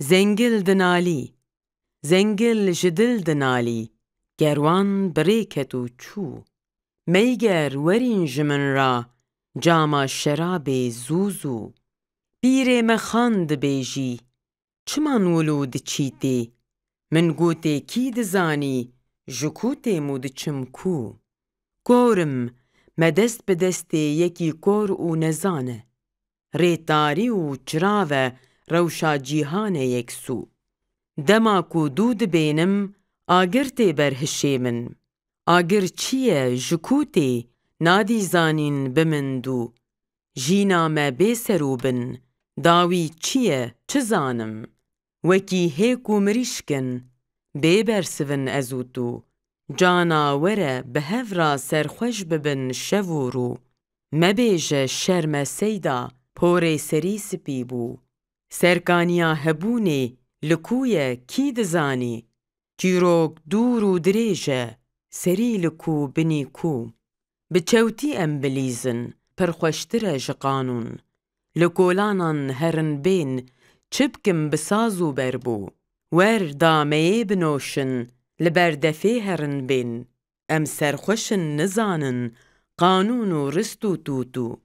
زنگل دنالی زنگل جدل دنالی گروان بریکتو چو میگر ورین جمن را جاما شراب زوزو بیره مخاند بیجی چمان ولود چیتی من گوته کی دزانی جکوته مود چمکو گورم مدست بدست یکی گور و نزانه ریتاری و چراوه روشا جیهان یک سو دما کو دود بینم آگر تی برهشه من آگر چیه جکوته نادی زانین بمندو جینا ما بسروبن داوی چیه چه زانم وکی هیکو مریشکن ببرسون ازوتو جانا وره بهورا سرخوش ببن شورو مبیج شرم سیدا پوره سری سپی بو سرکانیا هبونه لکوی کی دزانی چیروک دور و دریجه سری لکو بنی کو بچوتی ام بلیزن پرخوشتره جقانون لکولانان هرن بین چبکم بسازو بربو ور دامه بنوشن لبردفه هرن بین ام سرخوشن نزانن قانون و رستو توتو